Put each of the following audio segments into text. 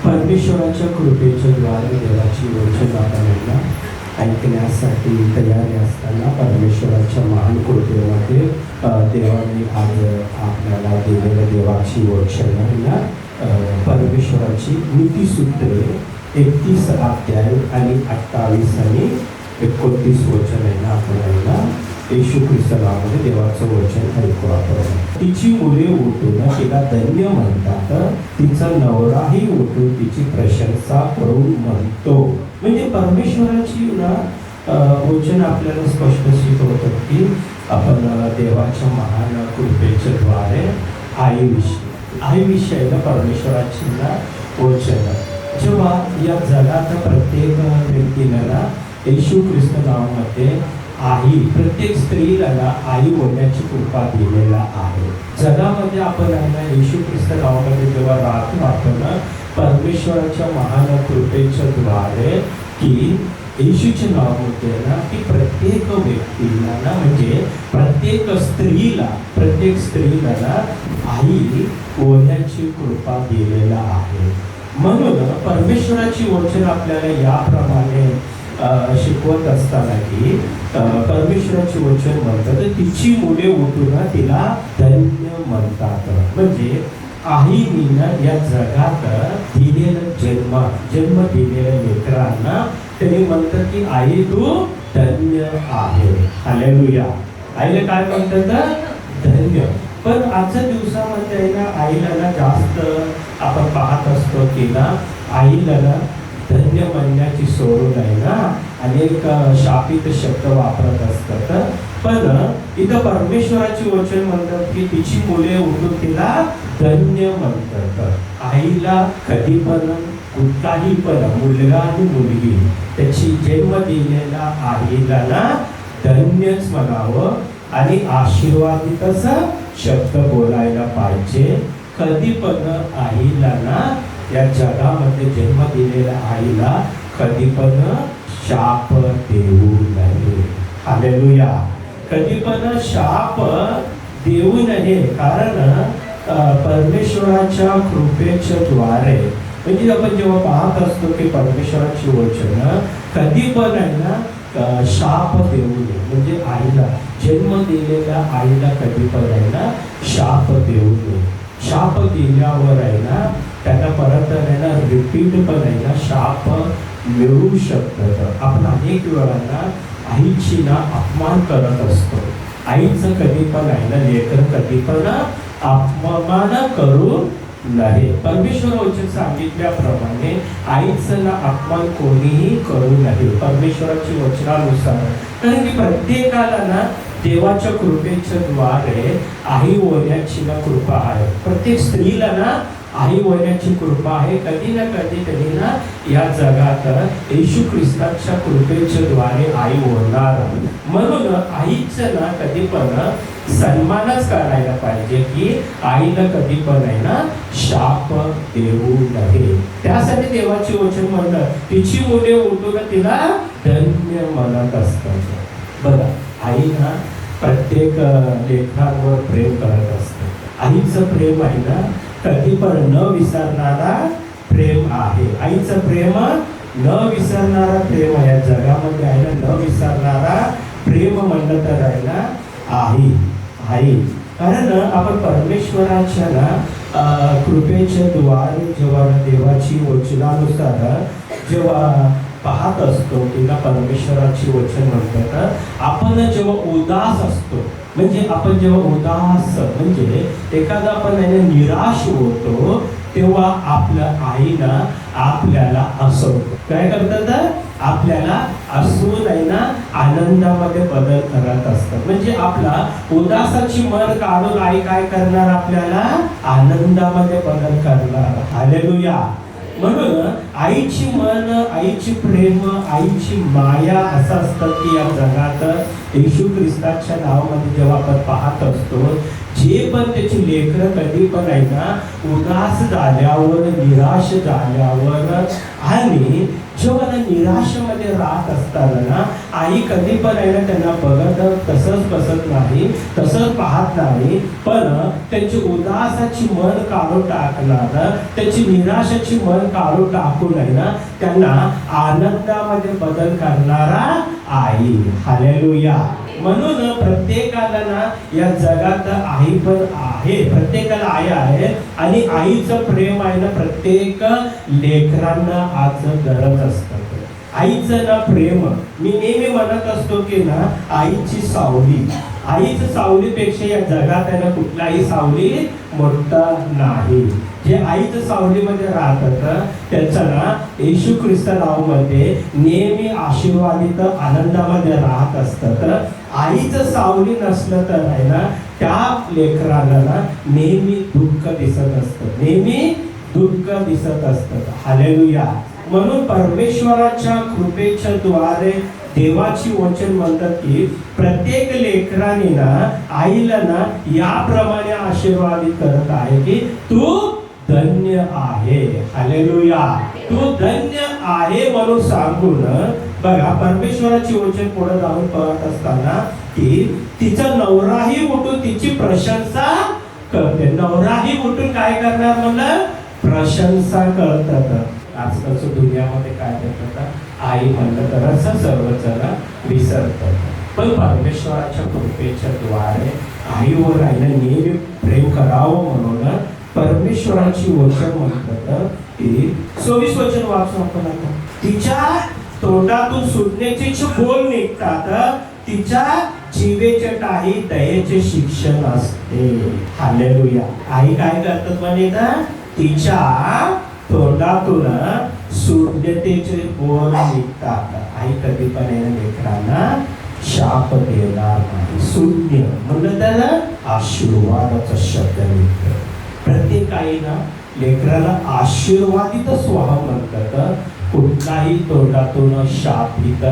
परमेश्वराच्या कृपेच्या द्वारे देवाची वचन आपल्याला ऐकण्यासाठी तयारी असताना परमेश्वराच्या महान कृपेमध्ये देवाने आज आपल्याला दिलेलं देवाची वचन ना परमेश्वराची नीतिसूत्रे 31 अध्याय आणि 28 आणि 29 वचन आहे ना आपल्याला येशू ख्रिस्त नावामध्ये देवाचं वचन ऐकू आपण. तिची मुले उठून तिला धन्य म्हणतात, तिचा नवराही उठून तिची प्रशंसा करून म्हणतो. म्हणजे परमेश्वराची ना वचन आपल्याला स्पष्ट शिकवतात की आपण देवाच्या महान कृपेच्या द्वारे आईविषयीला परमेश्वराची ना वचन. जेव्हा या जगात प्रत्येक व्यक्तीला ना येशू ख्रिस्त नावामध्ये आई, प्रत्येक स्त्रीला ना आई होण्याची कृपा दिलेला आहे. जगामध्ये आपण येशू ख्रिस्त नावामध्ये जेव्हा राहतो आपण परमेश्वराच्या महान कृपेच्या द्वारे की येशूच्या नावामध्ये ना की प्रत्येक व्यक्तीला ना म्हणजे प्रत्येक स्त्रीला ना आई होण्याची कृपा दिलेला आहे. म्हणून परमेश्वराची वचन आपल्याला याप्रमाणे शिकवत असताना की परमेश्वराची वचन म्हणतात तिची मुले उठून तिला धन्य म्हणतात. म्हणजे आईने या जगात दिलेलं जन्म दिलेल्या लेकरांना त्यांनी म्हणतात की आई तू धन्य आहे. हालेलुया. आईला काय म्हणतात? धन्य. पण आजच्या दिवसामध्ये ना आईला ना जास्त आपण पाहत असतो की ना आईला ना धन्य म्हणण्याची सोडून आहे ना अनेक शापित शब्द वापरत असतात. पण इथं परमेश्वराची वचन म्हणतात की तिची मुले उठून तिला धन्य म्हणतात. आईला कधी पण कुठलाही पण मुलगा आणि मुलगी त्याची जन्म दिलेला आईला ना धन्यच म्हणावं आणि आशीर्वादितच शब्द बोलायला पाहिजे. कधी पण आईला ना या जगामध्ये जन्म दिलेल्या आईला कधी पण शाप देऊ नये. हालेलुया. कधी पण शाप देऊ नये. कारण परमेश्वराच्या कृपेच्या द्वारे म्हणजे आपण जेव्हा पाहत असतो की परमेश्वराची वचन कधी पण आहे ना शाप देऊ नये. म्हणजे आईला जन्म दिलेल्या आईला कधी पण आहे ना शाप देऊ नये. शाप दिल्यावर आहे ना त्यांना परत आहे ना रिपीट पण आहे ना शाप मिळू शकतात. आपण अनेक वेळांना आईची ना अपमान करत असतो. आईचं कधी पण आहे ना लेकर कधी पण अपमान करू नये. परमेश्वर वचन सांगितल्याप्रमाणे आईचं ना अपमान कोणीही करू नये परमेश्वराची वचनानुसार. कारण की प्रत्येकाला ना देवाच्या कृपेच्या द्वारे आई होण्याची ना कृपा आहे. प्रत्येक स्त्रीला ना आई होण्याची कृपा आहे. कधी ना कधी त्यांनी ना या जगात येशू ख्रिस्ताच्या कृपेच्या द्वारे आई होणार. म्हणून आईचं ना कधी पण सन्मानच करायला पाहिजे की आईला कधी पण आहे ना शाप देऊ नये. त्यासाठी देवाची वचन म्हणलं तिची मुले उठून तिला धन्य म्हणत असतात. बघा आई ना प्रत्येक लेकरांवर प्रेम करत असते. आईचं प्रेम आहे ना कधी पण न विसरणारा प्रेम आहे. आईचं प्रेम न विसरणारा प्रेम आहे. जगामध्ये आहे ना न विसरणारा प्रेम म्हणलं तर आहे ना आई. कारण आपण परमेश्वराच्या ना कृपेच्या द्वारे जेव्हा देवाची वचनानुसार जेव्हा पाहत असतो की ना परमेश्वराची वचन म्हणतात आपण जेव्हा उदास असतो म्हणजे आपण जेव्हा उदास म्हणजे एखादा आपण निराश होतो तेव्हा आपल्या आईना आपल्याला हसवतो. काय करतात? आपल्याला हसून आहे ना आनंदामध्ये बदल करत असतात. म्हणजे आपला उदासाची मन काढून आई काय करणार? आपल्याला आनंदामध्ये बदल करणार. हालेलुया. म्हणून आईची मन, आईची प्रेम, आईची माया असं असतं की या जगात येशू ख्रिस्ताच्या नावामध्ये जेव्हा आपण पाहत असतो जे पण त्याची लेकरं कधी पण आहे ना उदास झाल्यावर, निराश झाल्यावर आणि जेव्हा ना निराशेमध्ये राहत असताना ना आई कधी पण आहे ना त्यांना बघत तसंच बसत नाही, तसंच पाहत नाही, पण त्यांची उदासाची मन काढून टाकणार, त्याची निराशाची मन काढून टाकून आहे ना त्यांना आनंदामध्ये बदल करणारा आई. हालेलुया. म्हणून प्रत्येकाला ना या जगात आई पण आहे, प्रत्येकाला आई आहे आणि आईचं प्रेम आहे ना प्रत्येक लेकरांना आज गरज असतं. आईचं ना प्रेम मी नेहमी म्हणत असतो की ना आईची सावली, आईच्या सावलीपेक्षा या जगात आहे ना कुठलाही सावली मोठा नाही. जे आईच्या सावलीमध्ये राहतात त्यांचं ना येशू ख्रिस्त नावामध्ये नेहमी आशीर्वादित आनंदामध्ये राहत असतात. आईचं सावली नसलं तर आहे ना त्या लेकरांना ना नेहमी दुःख दिसत असतं, नेहमी दुःख दिसत असतं. हालेलुया. म्हणून परमेश्वराच्या कृपेच्या द्वारे देवाची वचन म्हणतात की प्रत्येक लेकराने ना आईला ना याप्रमाणे आशीर्वादित करत आहे की तू धन्य आहे. हालेलुया. तू धन्य आहे म्हणून सांगून बघा परमेश्वराची वचन पुढे जाऊन पळत असताना की तिचा नवराही उठून तिची प्रशंसा करते. नवराही उठून काय करणार म्हणलं? प्रशंसा करतात. आजकालच्या दुनियामध्ये काय करतात? आई म्हणलं तर असं सर्वजण विसरतात. पण परमेश्वराच्या कृपेच्या द्वारे आईवर आईला नेहमी प्रेम करावं म्हणून परमेश्वराची वचन म्हणतात की 26 वचन वाचून आपण आता. तिच्या तोंडातून सुटण्याचे बोल निघतात, तिच्या जीवेच्या टाही दयेचे शिक्षण असते. हालेलुया. आई काय करतात म्हणे ना तिच्या तोंडातून शून्यतेचे बोल निघतात. आई कधी पण लेकरांना शाप देणार नाही. शून्य म्हणलं त्याला आशीर्वादाचा शब्द निघतो. प्रत्येक आईना लेकराला आशीर्वादितच व्हावं म्हणतात. कुठलाही तोंडातून शापित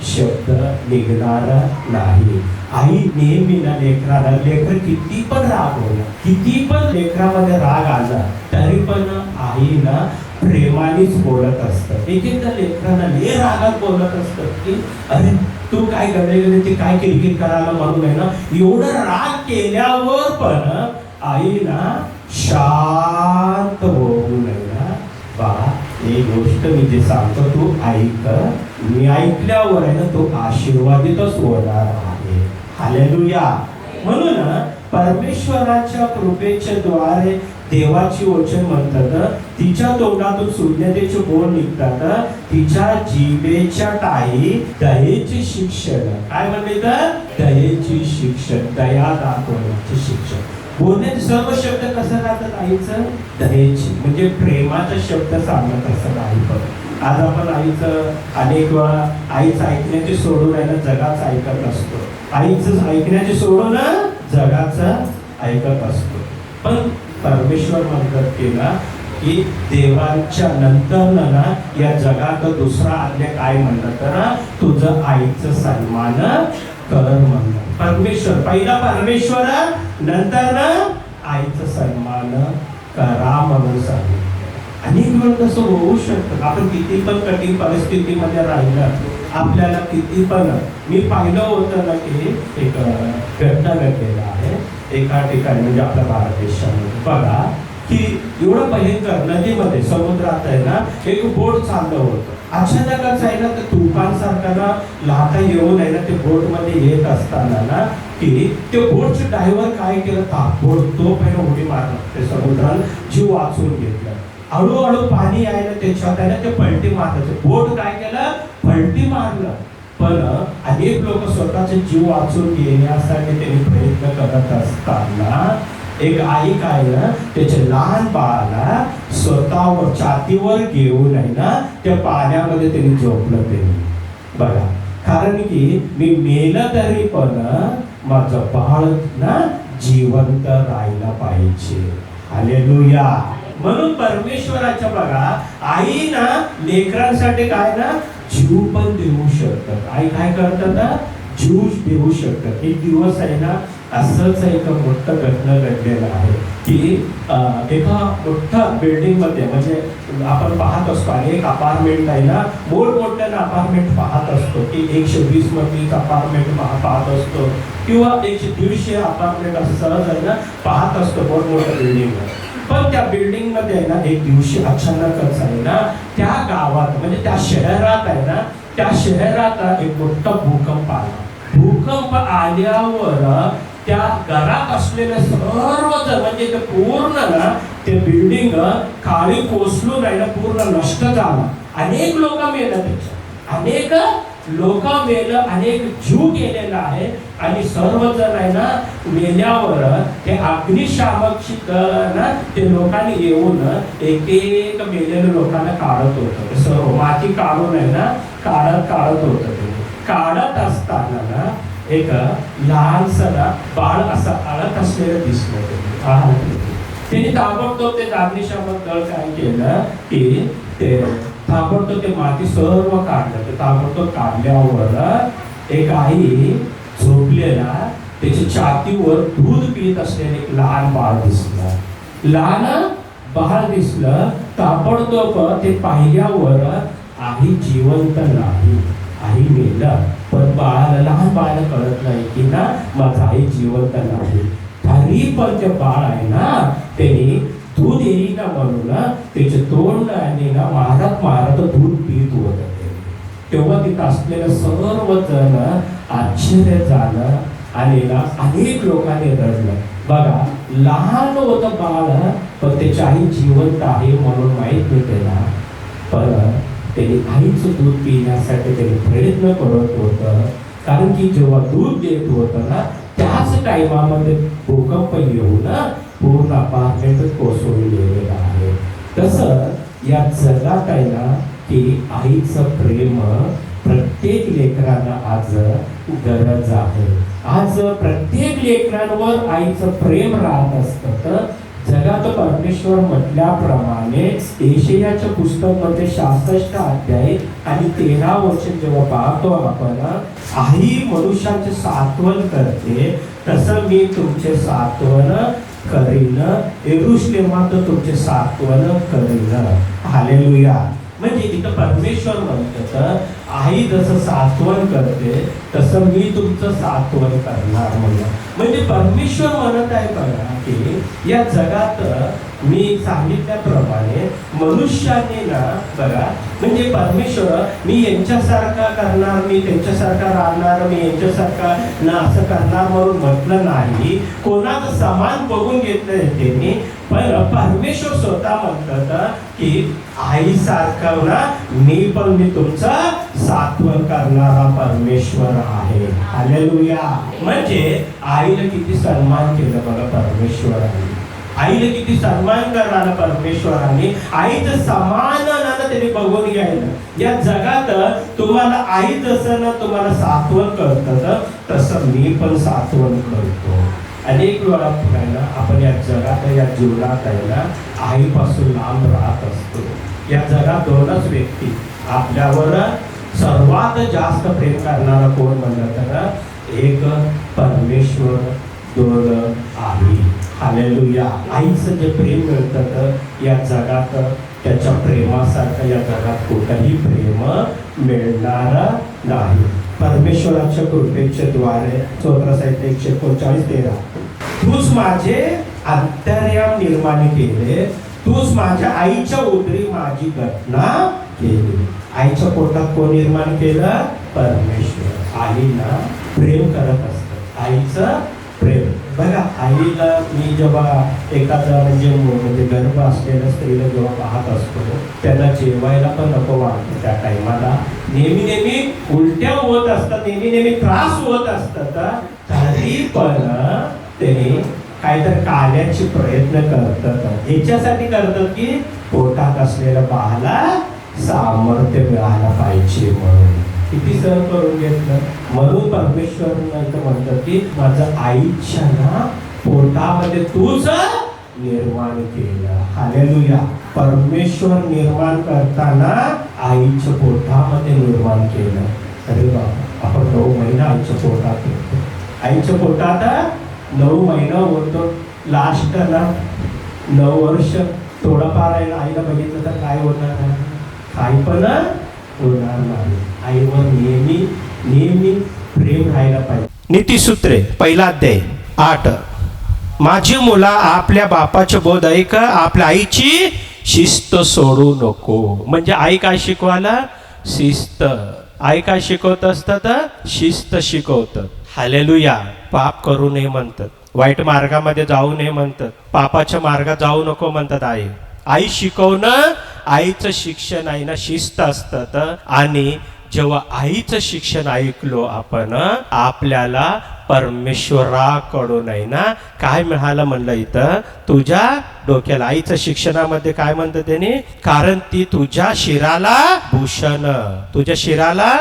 शब्द निघणार नाही. आई नेहमी ना लेकराला, लेकर किती पण रागवलं, किती पण लेकरामध्ये राग आला तरी पण आई ना प्रेमानेच बोलत असतात. एकेकदा लेकरांना लय रागात बोलत असतात की अरे तू काय गडे ते काय किरकिर करायला म्हणून आहे ना एवढं राग केल्यावर पण आई ना शांत होऊ नये ना बा एक गोष्ट मी जे सांगतो तू ऐक, मी ऐकल्यावर आहे ना तो आशीर्वादितच होणार आहे. हालेलुया. म्हणून परमेश्वराच्या कृपेच्या द्वारे देवाची वचन म्हणतात तिच्या तोंडातून शून्यतेचे बोल निघतात, तिच्या जीवेच्या टाही दयेचे शिक्षण. काय म्हणते तर दयेची शिक्षण, दया दाखवण्याचे शिक्षण. बोलण्याचे सर्व शब्द कसं राहतात आईचं? दयेची म्हणजे प्रेमाचा शब्द सांगत असतात आई. पण आज आपण आईचं अनेक वेळा आईचं ऐकण्याचे सोडून आहे ना जगाचं ऐकत असतो. आईचं ऐकण्याचे सोडून जगाचं ऐकत असतो. पण परमेश्वर म्हणतात की ना की देवाच्या नंतर ना या जगात दुसरा आज्ञा काय म्हणतात तर तुझं आईचं सन्मान कर म्हणतात. परमेश्वर पहिला परमेश्वर नंतर ना आईचं सन्मान करा म्हणून सांगितलं. अनेक वेळ तसं होऊ शकतं. आपण किती पण कठीण परिस्थितीमध्ये राहिलं, आपल्याला किती पण मी पाहिलं होतं ना की एक घटना घडलेला आहे एका ठिकाणी म्हणजे आपल्या भारत देशामध्ये. बघा की एवढं भयंकर नदीमध्ये समुद्रात आहे ना एक बोट चाललं होतं. अचानकच आहे ना ते तुफानसारखा ना लाटा येऊन आहे ना ते बोटमध्ये येत असताना ना की ते बोटचे ड्रायव्हर काय केलं ताबोड तो पहिला उडी मारला, ते समुद्रात जीव वाचून घेतला. हळूहळू पाणी आहे ना त्याच्यात आहे ना ते पलटी मारलं. बोट काय केलं? पलटी मारलं. पण अनेक लोक स्वतःचे जीव वाचून घेण्यासाठी त्यांनी प्रयत्न करत असताना एक आई काय ना त्याच्या लहान बाळाला स्वतःवर छातीवर घेऊन आहे ना त्या पाण्यामध्ये त्यांनी झोपलं. त्यांनी बघा कारण की मी मेलं तरी पण माझं बाळ ना जिवंत राहायला पाहिजे. हालेलुया. म्हणून परमेश्वराच्या बघा आई ना लेकरांसाठी काय ना जीव पण देऊ शकतात. आई काय करतात ना जीव देऊ शकतात. एक दिवस आहे ना असंच एक मोठं घटना घडलेलं आहे की एका मोठ्या बिल्डिंगमध्ये, म्हणजे आपण पाहत असतो अनेक अपार्टमेंट आहे ना, मोठमोठ्यानं अपार्टमेंट पाहत असतो की 120 मधली अपार्टमेंट पाहत असतो किंवा 100-150 अपार्टमेंट असं सहज आहे ना पाहत असतो मोठमोठ्या बिल्डिंगवर. पण त्या बिल्डिंगमध्ये आहे ना एक दिवशी अचानकच आहे ना त्या गावात, म्हणजे त्या शहरात आहे ना, त्या शहरात एक मोठा भूकंप आला. भूकंप आल्यावर त्या घरात असलेले सर्वजण, म्हणजे ते पूर्ण ना ते बिल्डिंग खाली कोसळून आहे ना पूर्ण नष्ट झाला. अनेक लोक मेलं, त्याच्या अनेक लोक मेलं, अनेक जीव गेलेला आहे. आणि सर्वजण आहे ना मेल्यावर ते अग्निशामकची ना ते लोकांनी येऊन एक एक मेलेल्या लोकांना काढत होतं. सर्व माती काढून आहे ना काढत होतं. ते काढत असताना ना एक लहानसं बाळ असं अळत असलेलं दिसलं. त्यांनी ताबडतोब ते अग्निशामक दळ काय केलं की ते ताबडतोब ते माती सर्व काढलं. ते ताबडतोब काढल्यावर एक आई झोपलेला, त्याच्या छातीवर दूध पित असलेले एक लहान बाळ दिसलं. लहान बाळ दिसलं. ताबडतोब ते पाहिल्यावर आई जिवंत नाही, आई मेलं. पण बाळाला, लहान बाळाला कळत नाही की ना माझा आई जिवंत नाही. तरी पण ते बाळ आहे ना त्याने दूध येईल ना म्हणून त्याचे तोंड आणि ना मारत दूध पित होतं. तेव्हा तिथं असलेलं सर्वजण आश्चर्य झालं आणि ना अनेक लोकांनी रडलं. बघा, लहान होतं बाळ पण त्याची आई जिवंत आहे म्हणून माहीत नाही त्याला. पण त्याने आईचं दूध पिण्यासाठी त्याने प्रयत्न करत होतं. कारण की जेव्हा दूध देत होतं ना त्याच टाइमामध्ये भूकंप येऊन पूर्ण अपार्टमेंट कोसळून गेलेलं आहे. तसं या जगात आहे ना की आईचं प्रेम प्रत्येक लेकरांना आज गरज आहे. आज प्रत्येक लेकरांवर आईचं प्रेम राहत असतं. तर जगात परमेश्वर म्हटल्याप्रमाणे यशायाच्या पुस्तकामध्ये 66 अध्याय आणि 13 वचन जेव्हा पाहतो आपण, आई मनुष्याचे सात्वन करते तसं मी तुमचे सात्वन करीन, यरूशलेमात तुमचे सात्वन करीन. हालेलुया. म्हणजे इथं परमेश्वर म्हणतात आई जसं सात्वन करते तसं मी तुमचं सात्वन करणार म्हणून. म्हणजे परमेश्वर म्हणत आहे बघा की या जगात मी सांगितल्याप्रमाणे मनुष्याने ना बघा, म्हणजे परमेश्वर मी यांच्यासारखा करणार, मी त्यांच्यासारखा राहणार, मी यांच्यासारखा ना असं करणार म्हणून म्हटलं नाही. कोणाचं समान बघून घेतलं त्यांनी. पण परमेश्वर स्वतः म्हणतात की आईसारखं ना मी तुमचं सात्वन करणारा परमेश्वर आहे. हालेलुया. म्हणजे आईला किती सन्मान केलं बघा परमेश्वराने. आईला किती सन्मान करणारा परमेश्वराने. आईचं समान ना त्यांनी बघून घ्यायला. या जगात तुम्हाला आई जसं ना तुम्हाला सात्वन करतात तसं मी पण सात्वन करतो. अनेक वेळा आपण या जगात, या जीवनात आहे ना आईपासून लांब राहत असतो. या जगात दोनच व्यक्ती आपल्यावर सर्वात जास्त प्रेम करणारा कोण म्हणलं तर एक परमेश्वर, दोन आई. हालेलुया. आईचं जे प्रेम मिळतं या जगात त्याच्या प्रेमासारखं या जगात कुठंही प्रेम मिळणार नाही. परमेश्वराच्या कृपेच्या द्वारे स्तोत्रसाहित्य 139:13 तूच माझे अंतर्याम निर्माण केले, तूच माझ्या आईच्या उदरी माझी घटना केली. आईच्या पोटात कोण निर्माण केलं? परमेश्वर. आईला प्रेम करत असतं. आईचं प्रेम बघा. आईला मी जेव्हा एखादा म्हणजे गर्भ असलेल्या स्त्रीला जेव्हा पाहत असतो त्यांना जेवायला पण नको वाटतं. त्या टाइमाला नेहमी उलट्या होत असतात, नेहमी त्रास होत असतात. तरी पण त्याने काहीतरी काढण्याचे प्रयत्न करतात. याच्यासाठी करतात की पोटात असलेल्या बाळाला सामर्थ्य मिळायला पाहिजे म्हणून. किती सहन करून घेतलं. म्हणून परमेश्वर म्हणतात की माझं आईच्या ना पोटामध्ये तूच निर्माण केलं. हालेलुया. परमेश्वर निर्माण करताना आईच्या पोटामध्ये निर्माण केलं. अरे बाबा, आपण 9 महिना आईच्या पोटात होतो. आईच्या पोटात 9 महिना होतो, लास्टला 9 वर्ष थोडंफार आहे ना, आईला बघितलं तर काय होणार आहे? काही पण होणार नाही. आईवर नेहमी नेहमी प्रेम राहायला पाहिजे. नीतिसूत्रे 1 अध्याय 8. माझी मुला आपल्या बापाचे बोध ऐक, आपल्या आईची शिस्त सोडू नको. म्हणजे आई काय शिकवायला? शिस्त. आई काय शिकवत असतात? शिस्त शिकवतात. हालेलुया. पाप करू नये म्हणतात, वाईट मार्गामध्ये जाऊ नये म्हणतात, पापाच्या मार्गात जाऊ नको म्हणतात. आई शिकवणं, आईचं शिक्षण आहे ना शिस्त असतात. आणि जेव्हा आईचं शिक्षण ऐकलो आपण, आपल्याला परमेश्वराकडून आहे ना काय मिळालं म्हणलं इथं? तुझ्या डोक्याला. आईचं शिक्षणामध्ये काय म्हणतं त्याने? कारण ती तुझ्या शिराला भूषण, तुझ्या शिराला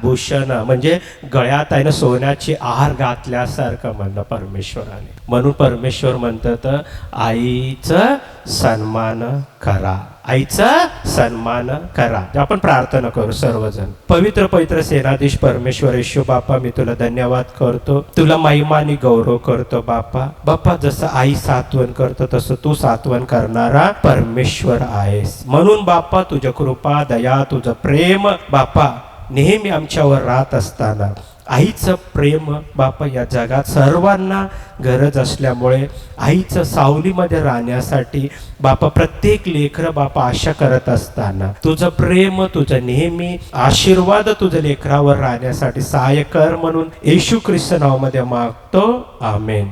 भूषण म्हणजे गळ्यात आहे ना सोन्याची आहार घातल्यासारखं म्हणणं परमेश्वराने. म्हणून परमेश्वर म्हणतात आईचं सन्मान करा, आईचा सन्मान करा. आपण प्रार्थना करू सर्वजण. पवित्र सेनाधीश परमेश्वर येशू बापा, मी तुला धन्यवाद करतो, तुला महिमा आणि गौरव करतो बापा. बापा जसं आई सात्वन करतो तसं तू सात्वन करणारा परमेश्वर आहेस. म्हणून बापा तुझ्या कृपा दया तुझं प्रेम बापा नेहमी आमच्यावर राहत असताना आईचं प्रेम बापा या जगात सर्वांना गरज असल्यामुळे आईचं सावलीमध्ये राहण्यासाठी बापा प्रत्येक लेकरं बापा आशा करत असताना तुझं प्रेम तुझं नेहमी आशीर्वाद तुझं लेकरावर राहण्यासाठी सहाय्य कर म्हणून येशू ख्रिस्त नावामध्ये मागतो. आमेन.